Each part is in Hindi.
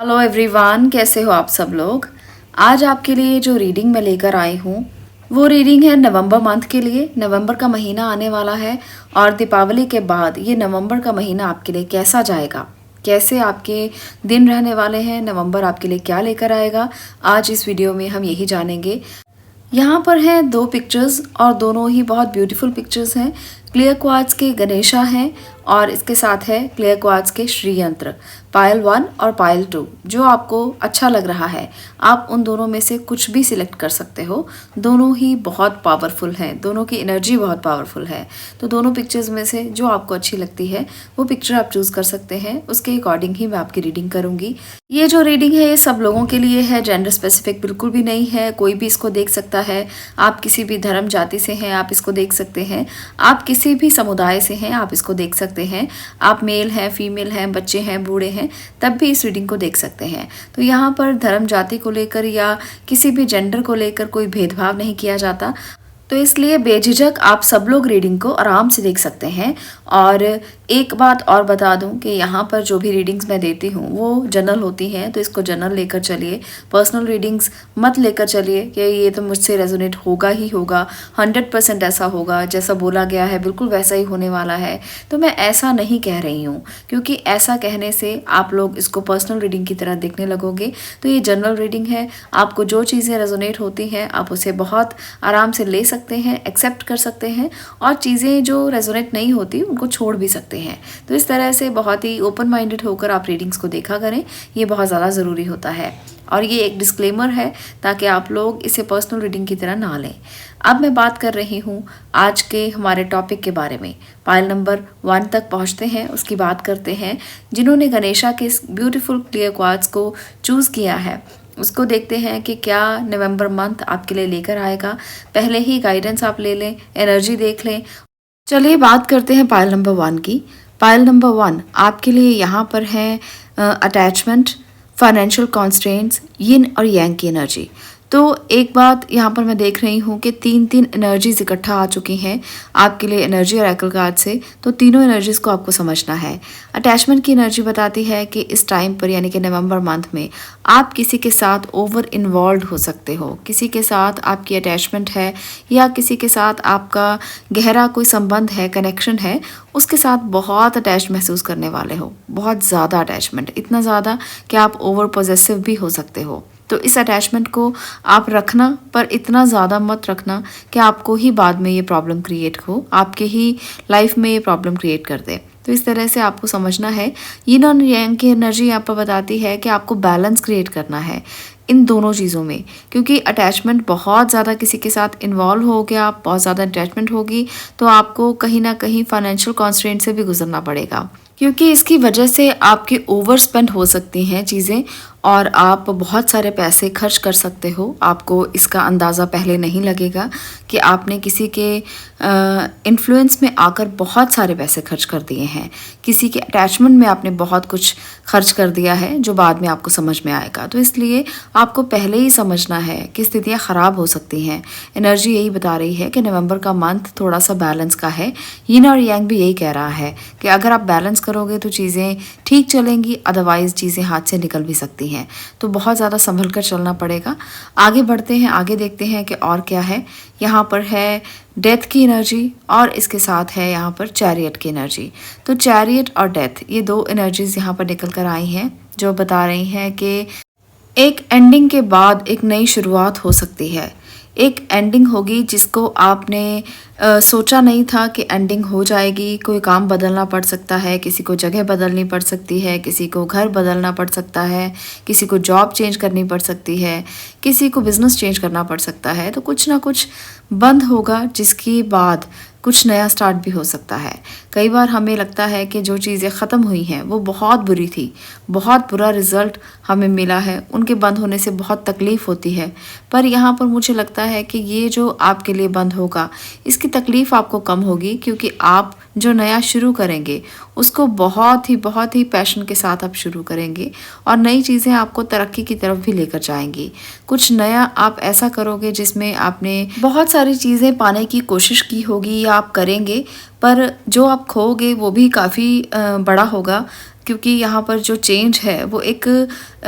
हेलो एवरीवन, कैसे हो आप सब लोग। आज आपके लिए जो रीडिंग मैं लेकर आई हूँ वो रीडिंग है नवंबर मंथ के लिए। नवंबर का महीना आने वाला है और दीपावली के बाद ये नवंबर का महीना आपके लिए कैसा जाएगा, कैसे आपके दिन रहने वाले हैं, नवंबर आपके लिए क्या लेकर आएगा, आज इस वीडियो में हम यही जानेंगे। यहाँ पर हैं दो पिक्चर्स और दोनों ही बहुत ब्यूटीफुल पिक्चर्स हैं। क्लियर क्वार्ट्ज के गणेशा हैं और इसके साथ है क्लियर क्वार्ट्ज के श्री यंत्र पायल 1 और पायल 2। जो आपको अच्छा लग रहा है आप उन दोनों में से कुछ भी सिलेक्ट कर सकते हो। दोनों ही बहुत पावरफुल हैं, दोनों की एनर्जी बहुत पावरफुल है। तो दोनों पिक्चर्स में से जो आपको अच्छी लगती है वो पिक्चर आप चूज़ कर सकते हैं। उसके अकॉर्डिंग ही मैं आपकी रीडिंग करूँगी। ये जो रीडिंग है ये सब लोगों के लिए है, जेंडर स्पेसिफिक बिल्कुल भी नहीं है। कोई भी इसको देख सकता है। आप किसी भी धर्म जाति से हैं आप इसको देख सकते हैं। आप किसी भी समुदाय से हैं आप इसको देख सकते हैं। आप मेल हैं, फीमेल हैं, बच्चे हैं, बूढ़े हैं, तब भी इस रीडिंग को देख सकते हैं। तो यहाँ पर धर्म जाति को लेकर या किसी भी जेंडर को लेकर कोई भेदभाव नहीं किया जाता। तो इसलिए बेझिझक आप सब लोग रीडिंग को आराम से देख सकते हैं। और एक बात और बता दूं कि यहाँ पर जो भी रीडिंग्स मैं देती हूँ वो जनरल होती हैं, तो इसको जनरल लेकर चलिए। पर्सनल रीडिंग्स मत लेकर चलिए कि ये तो मुझसे रेजोनेट होगा ही होगा, 100% ऐसा होगा, जैसा बोला गया है बिल्कुल वैसा ही होने वाला है। तो मैं ऐसा नहीं कह रही हूँ, क्योंकि ऐसा कहने से आप लोग इसको पर्सनल रीडिंग की तरह देखने लगोगे। तो ये जनरल रीडिंग है। आपको जो चीज़ें रेजोनेट होती हैं आप उसे बहुत आराम से ले सकते हैं, एक्सेप्ट कर सकते हैं, और चीज़ें जो रेजोनेट नहीं होती उनको छोड़ भी सकते हैं। तो इस तरह से बहुत ही ओपन माइंडेड होकर आप रीडिंग्स को देखा करें, ये बहुत ज़्यादा ज़रूरी होता है। और ये एक डिस्क्लेमर है ताकि आप लोग इसे पर्सनल रीडिंग की तरह ना लें। अब मैं बात कर रही हूँ आज के हमारे टॉपिक के बारे में। पायल नंबर 1 तक पहुँचते हैं, उसकी बात करते हैं। जिन्होंने गणेशा के इस ब्यूटीफुल क्लियर क्वार्ट्ज को चूज़ किया है उसको देखते हैं कि क्या नवंबर मंथ आपके लिए लेकर आएगा। पहले ही गाइडेंस आप ले लें, एनर्जी देख लें। चलिए बात करते हैं पायल नंबर 1 की। पायल नंबर 1 आपके लिए यहाँ पर है अटैचमेंट, फाइनेंशियल कॉन्स्ट्रेंट्स, यिन और यांग की एनर्जी। तो एक बात यहाँ पर मैं देख रही हूँ कि तीन एनर्जीज इकट्ठा आ चुकी हैं आपके लिए एनर्जी और ऑरेकल कार्ड से। तो तीनों एनर्जीज को आपको समझना है। अटैचमेंट की एनर्जी बताती है कि इस टाइम पर यानी कि नवंबर मंथ में आप किसी के साथ ओवर इन्वॉल्व हो सकते हो। किसी के साथ आपकी अटैचमेंट है या किसी के साथ आपका गहरा कोई संबंध है, कनेक्शन है, उसके साथ बहुत अटैच महसूस करने वाले हो। बहुत ज़्यादा अटैचमेंट, इतना ज़्यादा कि आप ओवर पॉजेसिव भी हो सकते हो। तो इस अटैचमेंट को आप रखना, पर इतना ज़्यादा मत रखना कि आपको ही बाद में ये प्रॉब्लम क्रिएट हो, आपके ही लाइफ में ये प्रॉब्लम क्रिएट कर दे। तो इस तरह से आपको समझना है। यिन और यांग की एनर्जी यहाँ पर बताती है कि आपको बैलेंस क्रिएट करना है इन दोनों चीज़ों में, क्योंकि अटैचमेंट बहुत ज़्यादा किसी के साथ इन्वॉल्व हो गया, बहुत ज़्यादा अटैचमेंट होगी तो आपको कहीं ना कहीं फाइनेंशियल कॉन्स्ट्रेंट से भी गुजरना पड़ेगा, क्योंकि इसकी वजह से आपके ओवर स्पेंड हो सकती हैं चीज़ें और आप बहुत सारे पैसे खर्च कर सकते हो। आपको इसका अंदाज़ा पहले नहीं लगेगा कि आपने किसी के इन्फ्लुएंस में आकर बहुत सारे पैसे खर्च कर दिए हैं, किसी के अटैचमेंट में आपने बहुत कुछ खर्च कर दिया है जो बाद में आपको समझ में आएगा। तो इसलिए आपको पहले ही समझना है कि स्थितियाँ ख़राब हो सकती हैं। एनर्जी यही बता रही है कि नवंबर का मंथ थोड़ा सा बैलेंस का है। यिन और यांग भी यही कह रहा है कि अगर आप बैलेंस करोगे तो चीज़ें ठीक चलेंगी, अदरवाइज़ चीज़ें हाथ से निकल भी सकती हैं। तो बहुत ज़्यादा संभल कर चलना पड़ेगा। आगे बढ़ते हैं, आगे देखते हैं कि और क्या है। यहाँ पर है डेथ की एनर्जी और इसके साथ है यहाँ पर चैरियट की एनर्जी। तो चैरियट और डेथ ये दो एनर्जीज यहाँ पर निकल कर आई हैं जो बता रही हैं कि एक एंडिंग के बाद एक नई शुरुआत हो सकती है। एक एंडिंग होगी जिसको आपने सोचा नहीं था कि एंडिंग हो जाएगी। कोई काम बदलना पड़ सकता है, किसी को जगह बदलनी पड़ सकती है, किसी को घर बदलना पड़ सकता है, किसी को जॉब चेंज करनी पड़ सकती है, किसी को बिज़नेस चेंज करना पड़ सकता है। तो कुछ ना कुछ बंद होगा जिसके बाद कुछ नया स्टार्ट भी हो सकता है। कई बार हमें लगता है कि जो चीज़ें ख़त्म हुई हैं वो बहुत बुरी थी, बहुत बुरा रिज़ल्ट हमें मिला है, उनके बंद होने से बहुत तकलीफ़ होती है। पर यहाँ पर मुझे लगता है कि ये जो आपके लिए बंद होगा इसकी तकलीफ़ आपको कम होगी, क्योंकि आप जो नया शुरू करेंगे उसको बहुत ही पैशन के साथ आप शुरू करेंगे और नई चीज़ें आपको तरक्की की तरफ भी लेकर जाएंगी। कुछ नया आप ऐसा करोगे जिसमें आपने बहुत सारी चीज़ें पाने की कोशिश की होगी या आप करेंगे, पर जो आप खोगे वो भी काफ़ी बड़ा होगा। क्योंकि यहाँ पर जो चेंज है वो एक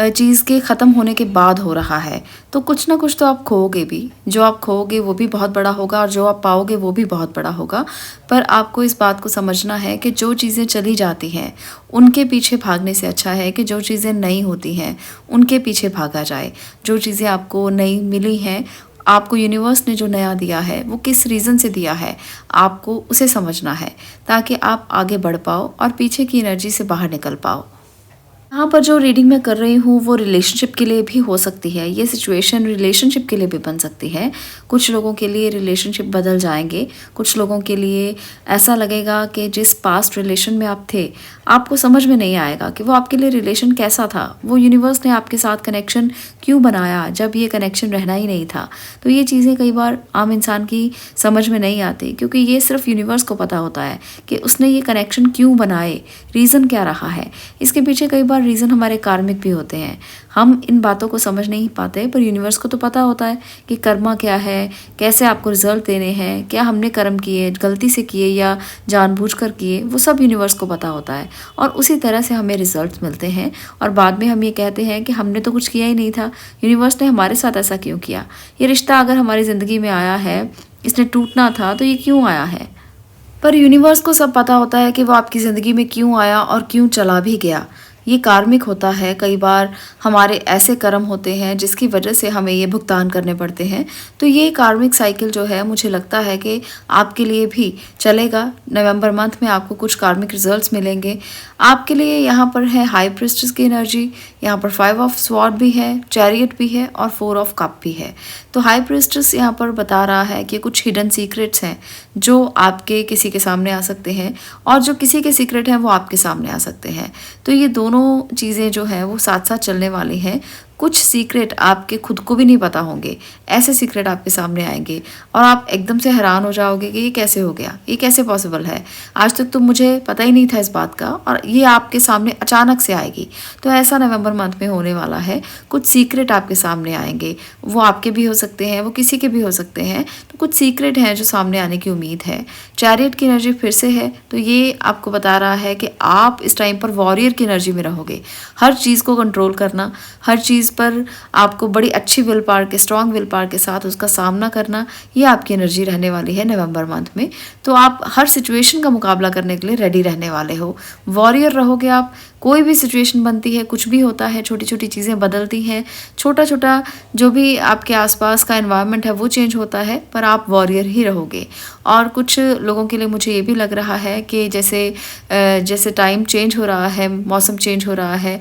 चीज़ के ख़त्म होने के बाद हो रहा है। तो कुछ ना कुछ तो आप खोओगे भी, जो आप खोओगे वो भी बहुत बड़ा होगा और जो आप पाओगे वो भी बहुत बड़ा होगा। पर आपको इस बात को समझना है कि जो चीज़ें चली जाती हैं उनके पीछे भागने से अच्छा है कि जो चीज़ें नहीं होती हैं उनके पीछे भागा जाए। जो चीज़ें आपको नई मिली हैं, आपको यूनिवर्स ने जो नया दिया है वो किस रीज़न से दिया है, आपको उसे समझना है ताकि आप आगे बढ़ पाओ और पीछे की एनर्जी से बाहर निकल पाओ। यहाँ पर जो रीडिंग मैं कर रही हूँ वो रिलेशनशिप के लिए भी हो सकती है। ये सिचुएशन रिलेशनशिप के लिए भी बन सकती है। कुछ लोगों के लिए रिलेशनशिप बदल जाएंगे, कुछ लोगों के लिए ऐसा लगेगा कि जिस पास्ट रिलेशन में आप थे आपको समझ में नहीं आएगा कि वो आपके लिए रिलेशन कैसा था, वो यूनिवर्स ने आपके साथ कनेक्शन क्यों बनाया जब ये कनेक्शन रहना ही नहीं था। तो ये चीज़ें कई बार आम इंसान की समझ में नहीं आती, क्योंकि ये सिर्फ यूनिवर्स को पता होता है कि उसने ये कनेक्शन क्यों बनाए, रीज़न क्या रहा है। इसके पीछे कई बार रीज़न हमारे कार्मिक भी होते हैं। हम इन बातों को समझ नहीं पाते, पर यूनिवर्स को तो पता होता है कि कर्मा क्या है, कैसे आपको रिजल्ट देने हैं, क्या हमने कर्म किए, गलती से किए या जानबूझकर किए, वो सब यूनिवर्स को पता होता है। और उसी तरह से हमें रिजल्ट्स मिलते हैं और बाद में हम ये कहते हैं कि हमने तो कुछ किया ही नहीं था, यूनिवर्स ने हमारे साथ ऐसा क्यों किया। ये रिश्ता अगर हमारी ज़िंदगी में आया है, इसने टूटना था तो ये क्यों आया है। पर यूनिवर्स को सब पता होता है कि वो आपकी ज़िंदगी में क्यों आया और क्यों चला भी गया। ये कार्मिक होता है। कई बार हमारे ऐसे कर्म होते हैं जिसकी वजह से हमें ये भुगतान करने पड़ते हैं। तो ये कार्मिक साइकिल जो है मुझे लगता है कि आपके लिए भी चलेगा। नवंबर मंथ में आपको कुछ कार्मिक रिजल्ट्स मिलेंगे। आपके लिए यहाँ पर है हाई प्रिस्टेस की एनर्जी, यहाँ पर 5 ऑफ स्वॉर्ड भी है, चैरियट भी है और 4 ऑफ कप भी है। तो हाई प्रिस्टेस यहाँ पर बता रहा है कि कुछ हिडन सीक्रेट्स हैं जो आपके किसी के सामने आ सकते हैं और जो किसी के सीक्रेट हैं वो आपके सामने आ सकते हैं। तो ये दोनों चीज़ें जो हैं वो साथ साथ चलने वाली हैं। कुछ सीक्रेट आपके खुद को भी नहीं पता होंगे, ऐसे सीक्रेट आपके सामने आएंगे और आप एकदम से हैरान हो जाओगे कि ये कैसे हो गया, ये कैसे पॉसिबल है, आज तक तो मुझे पता ही नहीं था इस बात का, और ये आपके सामने अचानक से आएगी। तो ऐसा नवंबर मंथ में होने वाला है। कुछ सीक्रेट आपके सामने आएंगे, वो आपके भी हो सकते हैं, वो किसी के भी हो सकते हैं। तो कुछ सीक्रेट हैं जो सामने आने की उम्मीद है। चैरियट की एनर्जी फिर से है, तो ये आपको बता रहा है कि आप इस टाइम पर वॉरियर की एनर्जी में रहोगे। हर चीज़ को कंट्रोल करना, हर चीज़ पर आपको बड़ी अच्छी विल पावर के, स्ट्रॉन्ग विल पावर के साथ उसका सामना करना, ये आपकी एनर्जी रहने वाली है नवंबर मंथ में। तो आप हर सिचुएशन का मुकाबला करने के लिए रेडी रहने वाले हो, वॉरियर रहोगे आप। कोई भी सिचुएशन बनती है, कुछ भी होता है, छोटी छोटी चीज़ें बदलती हैं, छोटा छोटा जो भी आपके आसपास का एनवायरनमेंट है वो चेंज होता है, पर आप वॉरियर ही रहोगे। और कुछ लोगों के लिए मुझे ये भी लग रहा है कि जैसे टाइम चेंज हो रहा है, मौसम चेंज हो रहा है,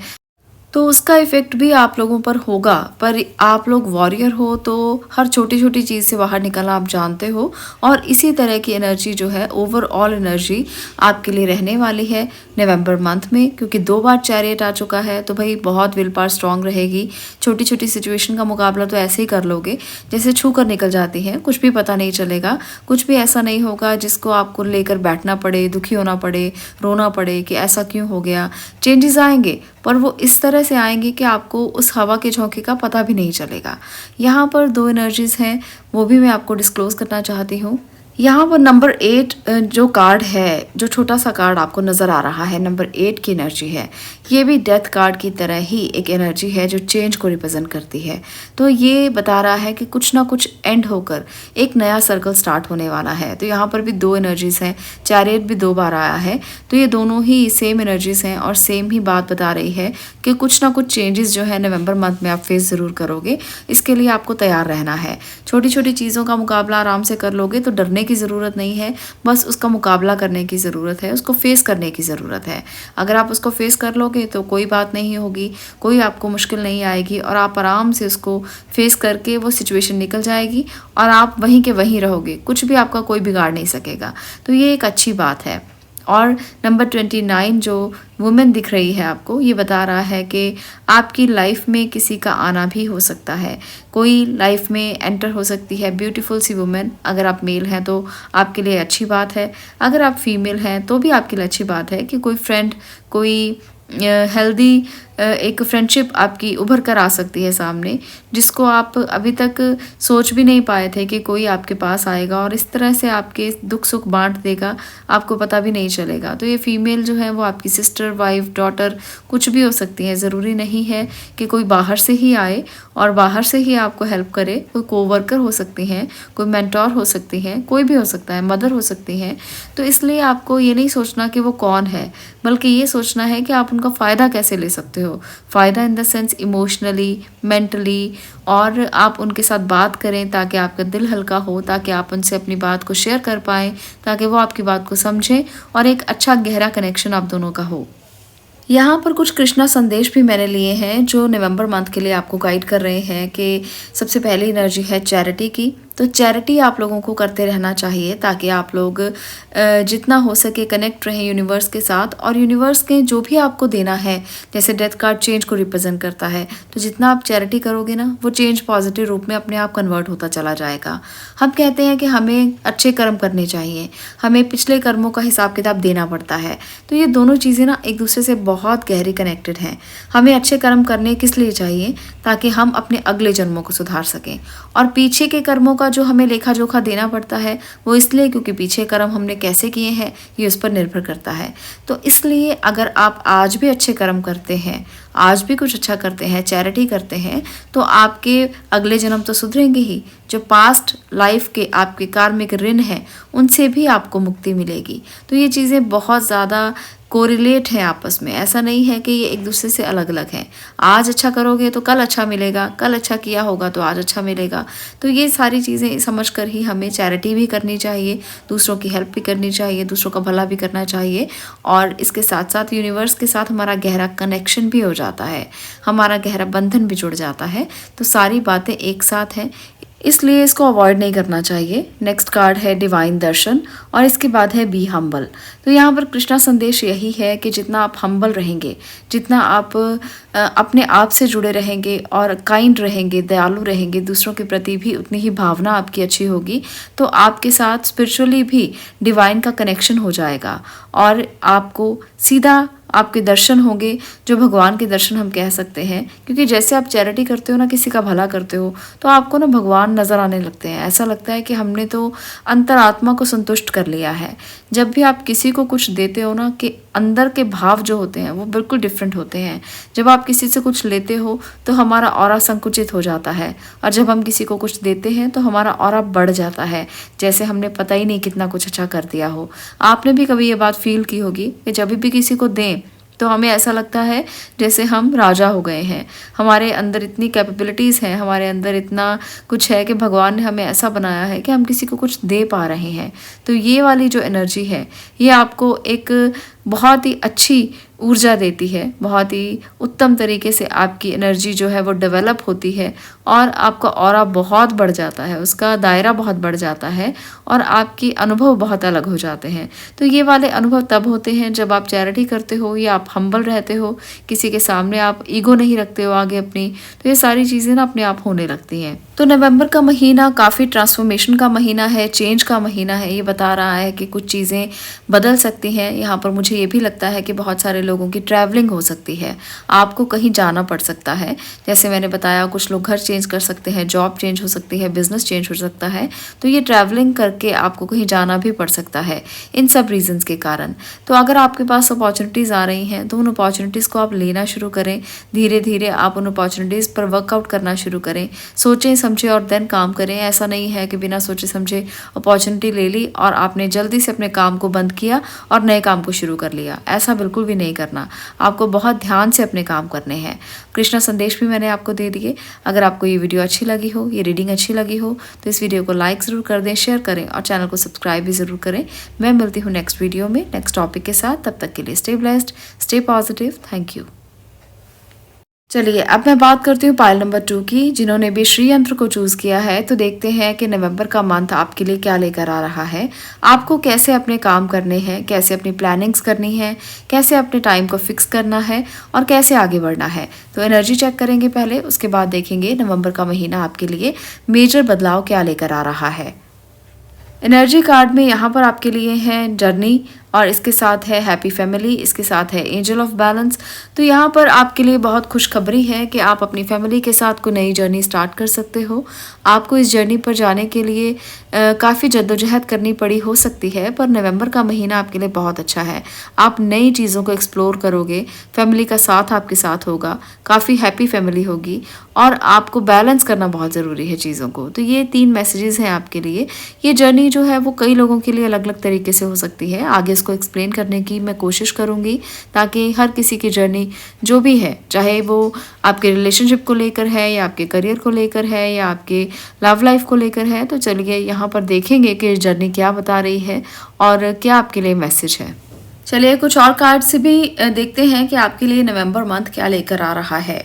तो उसका इफ़ेक्ट भी आप लोगों पर होगा। पर आप लोग वॉरियर हो तो हर छोटी छोटी चीज़ से बाहर निकलना आप जानते हो, और इसी तरह की एनर्जी जो है, ओवरऑल एनर्जी आपके लिए रहने वाली है नवंबर मंथ में। क्योंकि 2 बार चैरियट आ चुका है तो भाई बहुत विल पावर स्ट्रॉन्ग रहेगी। छोटी छोटी सिचुएशन का मुकाबला तो ऐसे ही कर लोगे जैसे छू कर निकल जाती हैं, कुछ भी पता नहीं चलेगा, कुछ भी ऐसा नहीं होगा जिसको आपको लेकर बैठना पड़े, दुखी होना पड़े, रोना पड़े कि ऐसा क्यों हो गया। चेंजेस आएंगे पर वो इस तरह से आएंगे कि आपको उस हवा के झोंके का पता भी नहीं चलेगा। यहाँ पर 2 एनर्जीज हैं, वो भी मैं आपको डिस्क्लोज करना चाहती हूँ। यहाँ पर नंबर 8 जो कार्ड है, जो छोटा सा कार्ड आपको नज़र आ रहा है, नंबर 8 की एनर्जी है। ये भी डेथ कार्ड की तरह ही एक एनर्जी है जो चेंज को रिप्रेजेंट करती है। तो ये बता रहा है कि कुछ ना कुछ एंड होकर एक नया सर्कल स्टार्ट होने वाला है। तो यहाँ पर भी 2 एनर्जीज हैं, चैरियट भी 2 बार आया है। तो ये दोनों ही सेम एनर्जीज हैं और सेम ही बात बता रही है कि कुछ ना कुछ चेंजेस जो है नवंबर मंथ में आप फेस ज़रूर करोगे। इसके लिए आपको तैयार रहना है। छोटी छोटी चीज़ों का मुकाबला आराम से कर लोगे तो डरने की ज़रूरत नहीं है, बस उसका मुकाबला करने की ज़रूरत है, उसको फेस करने की ज़रूरत है। अगर आप उसको फेस कर लोगे तो कोई बात नहीं होगी, कोई आपको मुश्किल नहीं आएगी और आप आराम से उसको फेस करके वो सिचुएशन निकल जाएगी और आप वहीं के वहीं रहोगे, कुछ भी आपका कोई बिगाड़ नहीं सकेगा। तो ये एक अच्छी बात है। और नंबर 29 जो वुमेन दिख रही है आपको, ये बता रहा है कि आपकी लाइफ में किसी का आना भी हो सकता है, कोई लाइफ में एंटर हो सकती है ब्यूटीफुल सी वुमेन। अगर आप मेल हैं तो आपके लिए अच्छी बात है, अगर आप फीमेल हैं तो भी आपके लिए अच्छी बात है कि कोई फ्रेंड, कोई हेल्दी एक फ्रेंडशिप आपकी उभर कर आ सकती है सामने, जिसको आप अभी तक सोच भी नहीं पाए थे कि कोई आपके पास आएगा और इस तरह से आपके दुख सुख बांट देगा, आपको पता भी नहीं चलेगा। तो ये फीमेल जो है वो आपकी सिस्टर, वाइफ, डॉटर कुछ भी हो सकती है। ज़रूरी नहीं है कि कोई बाहर से ही आए और बाहर से ही आपको हेल्प करे। कोई कोवर्कर हो सकती हैं, कोई मेंटोर हो सकती हैं, कोई भी हो सकता है, मदर हो सकती हैं। तो इसलिए आपको ये नहीं सोचना कि वो कौन है, बल्कि ये सोचना है कि आप उनका फ़ायदा कैसे ले सकते हो। फ़ायदा in the sense emotionally, mentally, और आप उनके साथ बात करें ताकि आपका दिल हल्का हो, ताकि आप उनसे अपनी बात को शेयर कर पाएँ, ताकि वो आपकी बात को समझें और एक अच्छा गहरा कनेक्शन आप दोनों का हो। यहाँ पर कुछ कृष्णा संदेश भी मैंने लिए हैं जो नवंबर मंथ के लिए आपको गाइड कर रहे हैं कि सबसे पहली एनर्जी है चैरिटी की। तो चैरिटी आप लोगों को करते रहना चाहिए ताकि आप लोग जितना हो सके कनेक्ट रहें यूनिवर्स के साथ, और यूनिवर्स के जो भी आपको देना है, जैसे डेथ कार्ड चेंज को रिप्रेजेंट करता है, तो जितना आप चैरिटी करोगे ना वो चेंज पॉजिटिव रूप में अपने आप कन्वर्ट होता चला जाएगा। हम कहते हैं कि हमें अच्छे कर्म करने चाहिए, हमें पिछले कर्मों का हिसाब किताब देना पड़ता है। तो ये दोनों चीज़ें ना एक दूसरे से बहुत गहरी कनेक्टेड हैं। हमें अच्छे कर्म करने किस लिए चाहिए? ताकि हम अपने अगले जन्मों को सुधार सकें, और पीछे के कर्मों का जो हमें लेखा जोखा देना पड़ता है वो इसलिए क्योंकि पीछे कर्म हमने कैसे किए हैं ये उस पर निर्भर करता है। तो इसलिए अगर आप आज भी अच्छे कर्म करते हैं, आज भी कुछ अच्छा करते हैं, चैरिटी करते हैं, तो आपके अगले जन्म तो सुधरेंगे ही। जो पास्ट लाइफ के आपके कार्मिक ऋण हैं उनसे भी आपको मुक्ति मिलेगी। तो ये चीज़ें बहुत ज़्यादा कोरिलेट हैं आपस में, ऐसा नहीं है कि ये एक दूसरे से अलग अलग हैं। आज अच्छा करोगे तो कल अच्छा मिलेगा, कल अच्छा किया होगा तो आज अच्छा मिलेगा। तो ये सारी चीज़ें समझ कर ही हमें चैरिटी भी करनी चाहिए, दूसरों की हेल्प भी करनी चाहिए, दूसरों का भला भी करना चाहिए, और इसके साथ साथ यूनिवर्स के साथ हमारा गहरा कनेक्शन भी हो जाता है, हमारा गहरा बंधन भी जुड़ जाता है। तो सारी बातें एक साथ हैं, इसलिए इसको अवॉइड नहीं करना चाहिए। नेक्स्ट कार्ड है डिवाइन दर्शन, और इसके बाद है बी हम्बल। तो यहाँ पर कृष्णा संदेश यही है कि जितना आप हम्बल रहेंगे, जितना आप अपने आप से जुड़े रहेंगे और काइंड रहेंगे, दयालु रहेंगे, दूसरों के प्रति भी उतनी ही भावना आपकी अच्छी होगी, तो आपके साथ स्पिरिचुअली भी डिवाइन का कनेक्शन हो जाएगा और आपको सीधा आपके दर्शन होंगे, जो भगवान के दर्शन हम कह सकते हैं। क्योंकि जैसे आप चैरिटी करते हो ना, किसी का भला करते हो, तो आपको ना भगवान नज़र आने लगते हैं। ऐसा लगता है कि हमने तो अंतरात्मा को संतुष्ट कर लिया है। जब भी आप किसी को कुछ देते हो ना, कि अंदर के भाव जो होते हैं वो बिल्कुल डिफरेंट होते हैं। जब आप किसी से कुछ लेते हो तो हमारा ऑरा संकुचित हो जाता है, और जब हम किसी को कुछ देते हैं तो हमारा ऑरा बढ़ जाता है, जैसे हमने पता ही नहीं कितना कुछ अच्छा कर दिया हो। आपने भी कभी ये बात फील की होगी कि जब भी किसी को दें तो हमें ऐसा लगता है जैसे हम राजा हो गए हैं, हमारे अंदर इतनी कैपेबिलिटीज़ हैं, हमारे अंदर इतना कुछ है कि भगवान ने हमें ऐसा बनाया है कि हम किसी को कुछ दे पा रहे हैं। तो ये वाली जो एनर्जी है ये आपको एक बहुत ही अच्छी ऊर्जा देती है, बहुत ही उत्तम तरीके से आपकी एनर्जी जो है वो डेवलप होती है, और आपका ऑरा बहुत बढ़ जाता है, उसका दायरा बहुत बढ़ जाता है, और आपकी अनुभव बहुत अलग हो जाते हैं। तो ये वाले अनुभव तब होते हैं जब आप चैरिटी करते हो या आप हम्बल रहते हो, किसी के सामने आप ईगो नहीं रखते हो आगे अपनी। तो ये सारी चीज़ें ना अपने आप होने लगती हैं। तो नवंबर का महीना काफ़ी ट्रांसफॉर्मेशन का महीना है, चेंज का महीना है। ये बता रहा है कि कुछ चीज़ें बदल सकती हैं। यहाँ पर मुझे ये भी लगता है कि बहुत सारे लोगों की ट्रैवलिंग हो सकती है, आपको कहीं जाना पड़ सकता है। जैसे मैंने बताया, कुछ लोग घर चेंज कर सकते हैं, जॉब चेंज हो सकती है, बिजनेस चेंज हो सकता है। तो ये ट्रैवलिंग करके आपको कहीं जाना भी पड़ सकता है इन सब रीजंस के कारण। तो अगर आपके पास अपॉर्चुनिटीज़ आ रही हैं तो उन अपॉर्चुनिटीज़ को आप लेना शुरू करें। धीरे धीरे आप उन अपॉर्चुनिटीज़ पर वर्कआउट करना शुरू करें, सोचें समझे और देन काम करें। ऐसा नहीं है कि बिना सोचे समझे अपॉर्चुनिटी ले ली और आपने जल्दी से अपने काम को बंद किया और नए काम को शुरू कर लिया। ऐसा बिल्कुल भी नहीं करना, आपको बहुत ध्यान से अपने काम करने हैं। कृष्णा संदेश भी मैंने आपको दे दिए। अगर आपको ये वीडियो अच्छी लगी हो, ये रीडिंग अच्छी लगी हो, तो इस वीडियो को लाइक ज़रूर कर दें, शेयर करें और चैनल को सब्सक्राइब भी ज़रूर करें। मैं मिलती हूँ नेक्स्ट वीडियो में नेक्स्ट टॉपिक के साथ। तब तक के लिए stay blessed, stay positive. Thank you. चलिए अब मैं बात करती हूँ पाइल नंबर 2 की, जिन्होंने भी श्री यंत्र को चूज़ किया है। तो देखते हैं कि नवंबर का मंथ आपके लिए क्या लेकर आ रहा है, आपको कैसे अपने काम करने हैं, कैसे अपनी प्लानिंग्स करनी है, कैसे अपने टाइम को फिक्स करना है और कैसे आगे बढ़ना है। तो एनर्जी चेक करेंगे पहले, उसके बाद देखेंगे नवंबर का महीना आपके लिए मेजर बदलाव क्या लेकर आ रहा है। एनर्जी कार्ड में यहाँ पर आपके लिए है जर्नी और इसके साथ है हैप्पी फैमिली, इसके साथ है एंजल ऑफ बैलेंस। तो यहाँ पर आपके लिए बहुत खुशखबरी है कि आप अपनी फैमिली के साथ कोई नई जर्नी स्टार्ट कर सकते हो। आपको इस जर्नी पर जाने के लिए काफ़ी जद्दोजहद करनी पड़ी हो सकती है, पर नवंबर का महीना आपके लिए बहुत अच्छा है। आप नई चीज़ों को एक्सप्लोर करोगे, फैमिली का साथ आपके साथ होगा, काफ़ी हैप्पी फैमिली होगी और आपको बैलेंस करना बहुत ज़रूरी है चीज़ों को। तो ये 3 मैसेजेस हैं आपके लिए। ये जर्नी जो है वो कई लोगों के लिए अलग अलग तरीके से हो सकती है। आगे इसको एक्सप्लेन करने की मैं कोशिश करूँगी ताकि हर किसी की जर्नी जो भी है, चाहे वो आपके रिलेशनशिप को लेकर है या आपके करियर को लेकर है या आपके लव लाइफ को लेकर है, तो चलिए यहाँ पर देखेंगे कि जर्नी क्या बता रही है और क्या आपके लिए मैसेज है। चलिए कुछ और कार्ड से भी देखते हैं कि आपके लिए नवंबर मंथ क्या लेकर आ रहा है।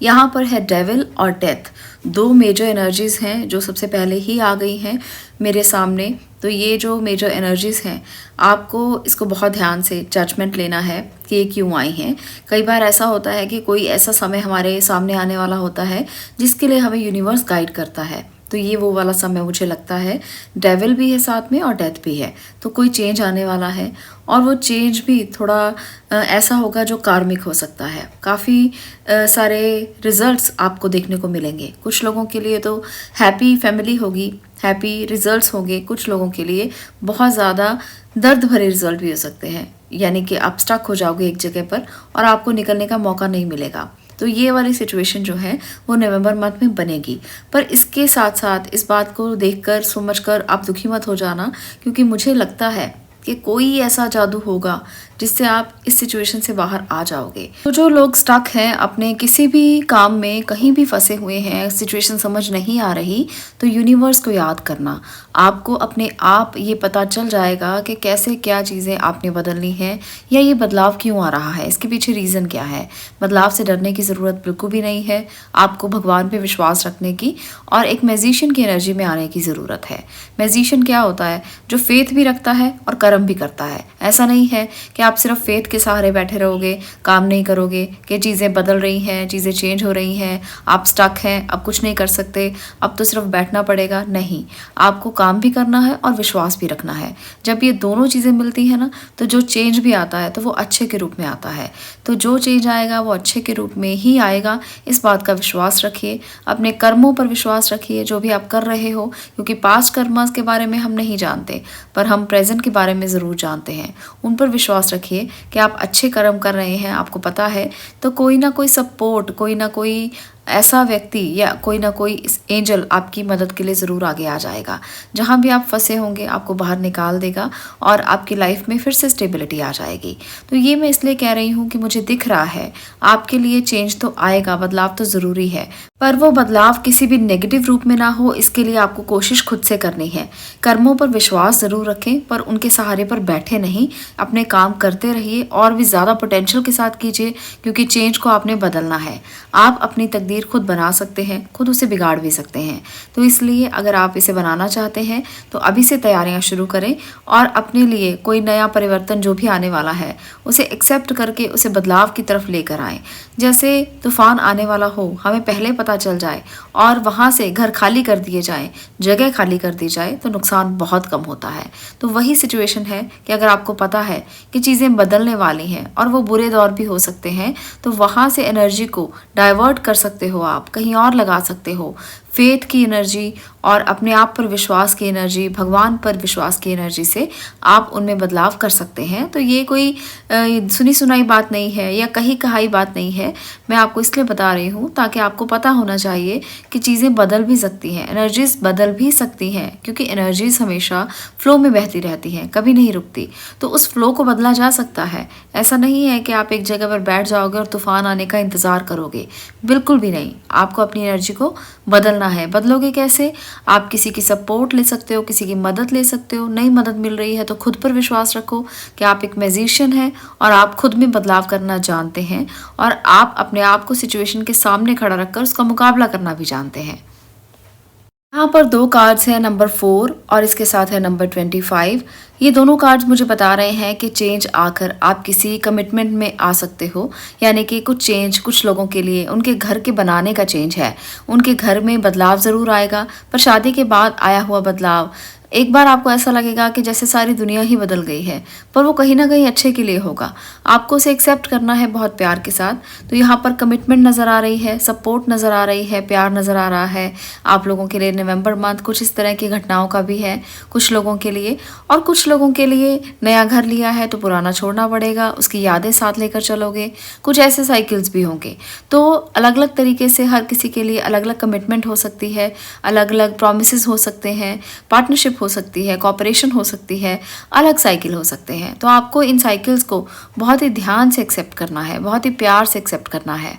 यहाँ पर है डेविल और डेथ, 2 मेजर एनर्जीज हैं जो सबसे पहले ही आ गई हैं मेरे सामने। तो ये जो मेजर एनर्जीज हैं, आपको इसको बहुत ध्यान से जजमेंट लेना है कि ये क्यों आई हैं। कई बार ऐसा होता है कि कोई ऐसा समय हमारे सामने आने वाला होता है जिसके लिए हमें यूनिवर्स गाइड करता है, तो ये वो वाला समय मुझे लगता है। डेविल भी है साथ में और डेथ भी है, तो कोई चेंज आने वाला है और वो चेंज भी थोड़ा ऐसा होगा जो कार्मिक हो सकता है। काफ़ी सारे रिजल्ट्स आपको देखने को मिलेंगे। कुछ लोगों के लिए तो हैप्पी फैमिली होगी, हैप्पी रिजल्ट्स होंगे। कुछ लोगों के लिए बहुत ज़्यादा दर्द भरे रिजल्ट भी हो सकते हैं, यानी कि आप स्टक हो जाओगे एक जगह पर और आपको निकलने का मौका नहीं मिलेगा। तो ये वाली सिचुएशन जो है वो नवंबर मंथ में बनेगी। पर इसके साथ साथ इस बात को देखकर समझकर आप दुखी मत हो जाना, क्योंकि मुझे लगता है कि कोई ऐसा जादू होगा जिससे आप इस सिचुएशन से बाहर आ जाओगे। तो जो लोग स्टक हैं अपने किसी भी काम में, कहीं भी फंसे हुए हैं, सिचुएशन समझ नहीं आ रही, तो यूनिवर्स को याद करना। आपको अपने आप ये पता चल जाएगा कि कैसे क्या चीज़ें आपने बदलनी है या ये बदलाव क्यों आ रहा है, इसके पीछे रीज़न क्या है। बदलाव से डरने की ज़रूरत बिल्कुल भी नहीं है। आपको भगवान पे विश्वास रखने की और एक मैजिशियन की एनर्जी में आने की ज़रूरत है। मैजिशियन क्या होता है? जो फेथ भी रखता है और कर्म भी करता है। ऐसा नहीं है कि आप सिर्फ फेथ के सहारे बैठे रहोगे, काम नहीं करोगे, कि चीज़ें बदल रही हैं, चीज़ें चेंज हो रही हैं, आप स्टक हैं, अब कुछ नहीं कर सकते, अब तो सिर्फ बैठना पड़ेगा। नहीं, आपको काम भी करना है और विश्वास भी रखना है। जब ये दोनों चीज़ें मिलती हैं ना, तो जो चेंज भी आता है तो वो अच्छे के रूप में आता है। तो जो चेंज आएगा वो अच्छे के रूप में ही आएगा, इस बात का विश्वास रखिए। अपने कर्मों पर विश्वास रखिए, जो भी आप कर रहे हो, क्योंकि पास्ट कर्मास के बारे में हम नहीं जानते, पर हम प्रेजेंट के बारे में ज़रूर जानते हैं। उन पर विश्वास रखिए कि आप अच्छे कर्म कर रहे हैं, आपको पता है, तो कोई ना कोई सपोर्ट, कोई ना कोई ऐसा व्यक्ति या कोई ना कोई एंजल आपकी मदद के लिए ज़रूर आगे आ जाएगा। जहाँ भी आप फंसे होंगे आपको बाहर निकाल देगा और आपकी लाइफ में फिर से स्टेबिलिटी आ जाएगी। तो ये मैं इसलिए कह रही हूँ कि मुझे दिख रहा है आपके लिए चेंज तो आएगा, बदलाव तो ज़रूरी है, पर वो बदलाव किसी भी नेगेटिव रूप में ना हो, इसके लिए आपको कोशिश खुद से करनी है। कर्मों पर विश्वास ज़रूर रखें, पर उनके सहारे पर बैठे नहीं, अपने काम करते रहिए और भी ज़्यादा पोटेंशियल के साथ कीजिए, क्योंकि चेंज को आपने बदलना है। आप अपनी तकदीर खुद बना सकते हैं, खुद उसे बिगाड़ भी सकते हैं। तो इसलिए अगर आप इसे बनाना चाहते हैं तो अभी से तैयारियां शुरू करें और अपने लिए कोई नया परिवर्तन जो भी आने वाला है उसे एक्सेप्ट करके उसे बदलाव की तरफ लेकर आएं। जैसे तूफान आने वाला हो, हमें पहले पता चल जाए और वहाँ से घर खाली कर दिए जाएं, जगह खाली कर दी जाए, तो नुकसान बहुत कम होता है। तो वही सिचुएशन है कि अगर आपको पता है कि चीज़ें बदलने वाली हैं और वो बुरे दौर भी हो सकते हैं, तो वहाँ से एनर्जी को डाइवर्ट कर सकते हो, आप कहीं और लगा सकते हो। फेथ की एनर्जी और अपने आप पर विश्वास की एनर्जी, भगवान पर विश्वास की एनर्जी से आप उनमें बदलाव कर सकते हैं। तो ये कोई सुनी सुनाई बात नहीं है या कही कहाई बात नहीं है, मैं आपको इसलिए बता रही हूँ ताकि आपको पता होना चाहिए कि चीज़ें बदल भी सकती हैं, एनर्जीज बदल भी सकती हैं, क्योंकि एनर्जीज हमेशा फ्लो में बहती रहती हैं, कभी नहीं रुकती। तो उस फ्लो को बदला जा सकता है। ऐसा नहीं है कि आप एक जगह पर बैठ जाओगे और तूफान आने का इंतज़ार करोगे, बिल्कुल भी नहीं। आपको अपनी एनर्जी को बदलना है। बदलोगे कैसे? आप किसी की सपोर्ट ले सकते हो, किसी की मदद ले सकते हो। नई मदद मिल रही है तो खुद पर विश्वास रखो कि आप एक मैजिशियन हैं और आप खुद में बदलाव करना जानते हैं और आप अपने आप को सिचुएशन के सामने खड़ा रखकर उसका मुकाबला करना भी जानते हैं। यहाँ पर 2 कार्ड्स हैं, नंबर 4 और इसके साथ है नंबर 25। ये दोनों कार्ड्स मुझे बता रहे हैं कि चेंज आकर आप किसी कमिटमेंट में आ सकते हो, यानी कि कुछ चेंज कुछ लोगों के लिए उनके घर के बनाने का चेंज है। उनके घर में बदलाव ज़रूर आएगा, पर शादी के बाद आया हुआ बदलाव एक बार आपको ऐसा लगेगा कि जैसे सारी दुनिया ही बदल गई है, पर वो कहीं ना कहीं अच्छे के लिए होगा। आपको उसे एक्सेप्ट करना है बहुत प्यार के साथ। तो यहाँ पर कमिटमेंट नज़र आ रही है, सपोर्ट नज़र आ रही है, प्यार नज़र आ रहा है। आप लोगों के लिए नवंबर मंथ कुछ इस तरह की घटनाओं का भी है कुछ लोगों के लिए। और कुछ लोगों के लिए नया घर लिया है तो पुराना छोड़ना पड़ेगा, उसकी यादें साथ लेकर चलोगे, कुछ ऐसे साइकिल्स भी होंगे। तो अलग अलग तरीके से हर किसी के लिए अलग अलग कमिटमेंट हो सकती है, अलग अलग प्रॉमिसेस हो सकते हैं, पार्टनरशिप हो सकती है, कॉपरेशन हो सकती है, अलग साइकिल हो सकते हैं। तो आपको इन साइकिल्स को बहुत ही ध्यान से एक्सेप्ट करना है, बहुत ही प्यार से एक्सेप्ट करना है।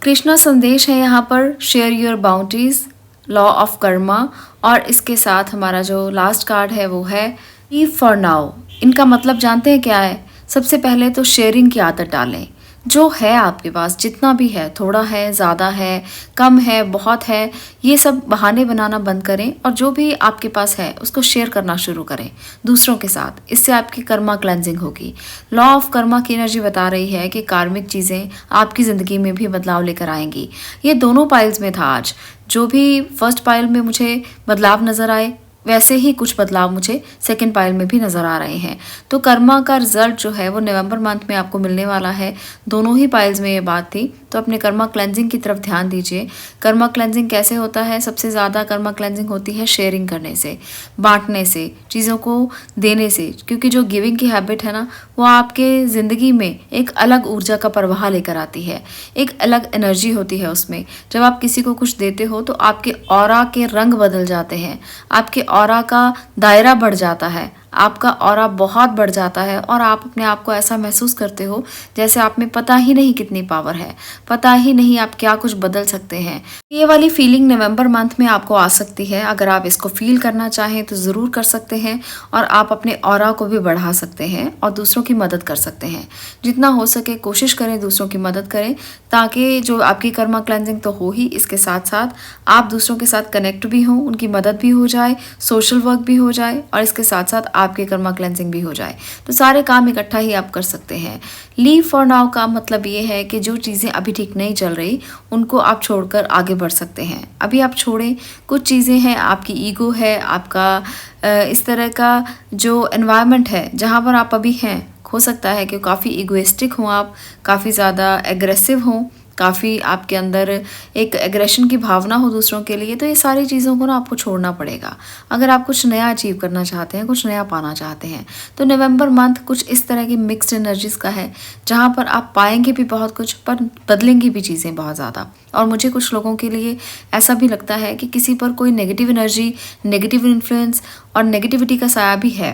कृष्णा संदेश है यहाँ पर, share your boundaries, law of Karma. और इसके साथ हमारा जो लास्ट कार्ड है वो है लीव फॉर नाउ। इनका मतलब जानते हैं क्या है? सबसे पहले तो शेयरिंग की आदत डालें। जो है आपके पास, जितना भी है, थोड़ा है, ज़्यादा है, कम है, बहुत है, ये सब बहाने बनाना बंद करें और जो भी आपके पास है उसको शेयर करना शुरू करें दूसरों के साथ। इससे आपकी कर्मा क्लेंजिंग होगी। लॉ ऑफ कर्मा की एनर्जी बता रही है कि कार्मिक चीज़ें आपकी ज़िंदगी में भी बदलाव लेकर आएंगी। ये दोनों पाइल्स में था आज। जो भी फर्स्ट पाइल में मुझे बदलाव नज़र आए, वैसे ही कुछ बदलाव मुझे सेकंड पाइल में भी नज़र आ रहे हैं। तो कर्मा का रिजल्ट जो है वो नवंबर मंथ में आपको मिलने वाला है। दोनों ही पाइल्स में ये बात थी। तो अपने कर्मा क्लेंजिंग की तरफ ध्यान दीजिए। कर्मा क्लेंजिंग कैसे होता है? सबसे ज़्यादा कर्मा क्लेंजिंग होती है शेयरिंग करने से, बांटने से, चीज़ों को देने से। क्योंकि जो गिविंग की हैबिट है ना, वो आपके ज़िंदगी में एक अलग ऊर्जा का प्रवाह लेकर आती है, एक अलग एनर्जी होती है उसमें। जब आप किसी को कुछ देते हो तो आपके ऑरा के रंग बदल जाते हैं, आपके ऑरा का दायरा बढ़ जाता है, आपका ऑरा बहुत बढ़ जाता है और आप अपने आप को ऐसा महसूस करते हो जैसे आप में पता ही नहीं कितनी पावर है, पता ही नहीं आप क्या कुछ बदल सकते हैं। ये वाली फीलिंग नवंबर मंथ में आपको आ सकती है। अगर आप इसको फील करना चाहें तो ज़रूर कर सकते हैं और आप अपने ऑरा को भी बढ़ा सकते हैं और दूसरों की मदद कर सकते हैं। जितना हो सके कोशिश करें दूसरों की मदद करें, ताकि जो आपकी कर्मा क्लेंजिंग तो हो ही, इसके साथ साथ आप दूसरों के साथ कनेक्ट भी हों, उनकी मदद भी हो जाए, सोशल वर्क भी हो जाए और इसके साथ साथ आपके कर्मा क्लेंजिंग भी हो जाए। तो सारे काम इकट्ठा ही आप कर सकते हैं। लीव फॉर नाउ का मतलब ये है कि जो चीज़ें अभी ठीक नहीं चल रही उनको आप छोड़कर आगे बढ़ सकते हैं। अभी आप छोड़ें। कुछ चीज़ें हैं, आपकी ईगो है, आपका इस तरह का जो एनवायरनमेंट है जहाँ पर आप अभी हैं, हो सकता है कि काफ़ी ईगोइस्टिक हों, आप काफ़ी ज़्यादा एग्रेसिव हों, काफ़ी आपके अंदर एक एग्रेशन की भावना हो दूसरों के लिए। तो ये सारी चीज़ों को ना आपको छोड़ना पड़ेगा अगर आप कुछ नया अचीव करना चाहते हैं, कुछ नया पाना चाहते हैं। तो नवंबर मंथ कुछ इस तरह की मिक्स्ड एनर्जीज़ का है जहाँ पर आप पाएंगे भी बहुत कुछ, पर बदलेंगी भी चीज़ें बहुत ज़्यादा। और मुझे कुछ लोगों के लिए ऐसा भी लगता है कि किसी पर कोई नेगेटिव एनर्जी, नेगेटिव इन्फ्लुएंस और नेगेटिविटी का साया भी है।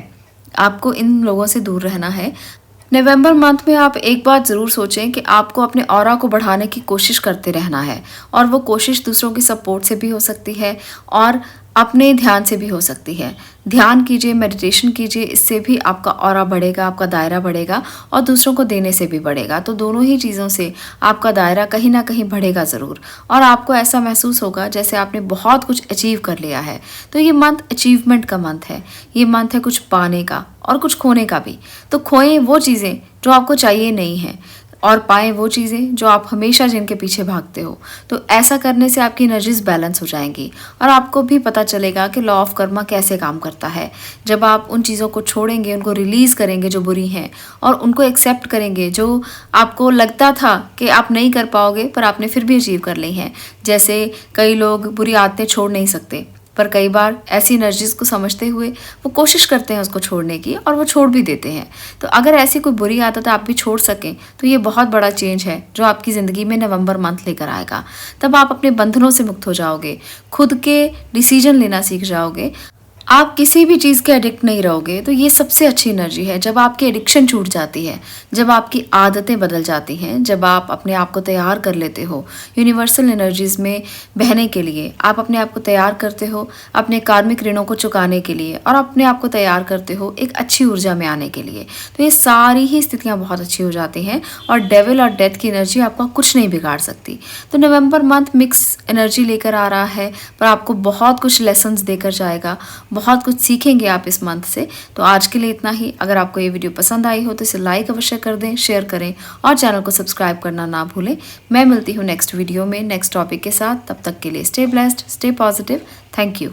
आपको इन लोगों से दूर रहना है। नवंबर मंथ में आप एक बात ज़रूर सोचें कि आपको अपने ऑरा को बढ़ाने की कोशिश करते रहना है और वो कोशिश दूसरों की सपोर्ट से भी हो सकती है और अपने ध्यान से भी हो सकती है। ध्यान कीजिए, मेडिटेशन कीजिए, इससे भी आपका ऑरा बढ़ेगा, आपका दायरा बढ़ेगा और दूसरों को देने से भी बढ़ेगा। तो दोनों ही चीज़ों से आपका दायरा कहीं ना कहीं बढ़ेगा ज़रूर और आपको ऐसा महसूस होगा जैसे आपने बहुत कुछ अचीव कर लिया है। तो ये मंथ अचीवमेंट का मंथ है, ये मंथ है कुछ पाने का और कुछ खोने का भी। तो खोएं वो चीज़ें जो आपको चाहिए नहीं है और पाएं वो चीज़ें जो आप हमेशा जिनके पीछे भागते हो। तो ऐसा करने से आपकी एनर्जीज बैलेंस हो जाएंगी और आपको भी पता चलेगा कि लॉ ऑफ कर्मा कैसे काम करता है। जब आप उन चीज़ों को छोड़ेंगे, उनको रिलीज़ करेंगे जो बुरी हैं और उनको एक्सेप्ट करेंगे जो आपको लगता था कि आप नहीं कर पाओगे पर आपने फिर भी अचीव कर ली हैं। जैसे कई लोग बुरी आदतें छोड़ नहीं सकते, पर कई बार ऐसी एनर्जीज को समझते हुए वो कोशिश करते हैं उसको छोड़ने की और वो छोड़ भी देते हैं। तो अगर ऐसी कोई बुरी आदत आप भी छोड़ सकें तो ये बहुत बड़ा चेंज है जो आपकी ज़िंदगी में नवंबर मंथ लेकर आएगा। तब आप अपने बंधनों से मुक्त हो जाओगे, खुद के डिसीजन लेना सीख जाओगे, आप किसी भी चीज़ के एडिक्ट नहीं रहोगे। तो ये सबसे अच्छी एनर्जी है जब आपकी एडिक्शन छूट जाती है, जब आपकी आदतें बदल जाती हैं, जब आप अपने आप को तैयार कर लेते हो यूनिवर्सल एनर्जीज में बहने के लिए। आप अपने आप को तैयार करते हो अपने कार्मिक ऋणों को चुकाने के लिए और अपने आप को तैयार करते हो एक अच्छी ऊर्जा में आने के लिए। तो ये सारी ही स्थितियाँ बहुत अच्छी हो जाती हैं और डेविल और डेथ की एनर्जी आपका कुछ नहीं बिगाड़ सकती। तो नवंबर मंथ मिक्स एनर्जी लेकर आ रहा है पर आपको बहुत कुछ लेसन्स देकर जाएगा, बहुत कुछ सीखेंगे आप इस मंथ से। तो आज के लिए इतना ही। अगर आपको ये वीडियो पसंद आई हो तो इसे लाइक अवश्य कर दें, शेयर करें और चैनल को सब्सक्राइब करना ना भूलें। मैं मिलती हूँ नेक्स्ट वीडियो में नेक्स्ट टॉपिक के साथ। तब तक के लिए stay blessed, stay positive. Thank you.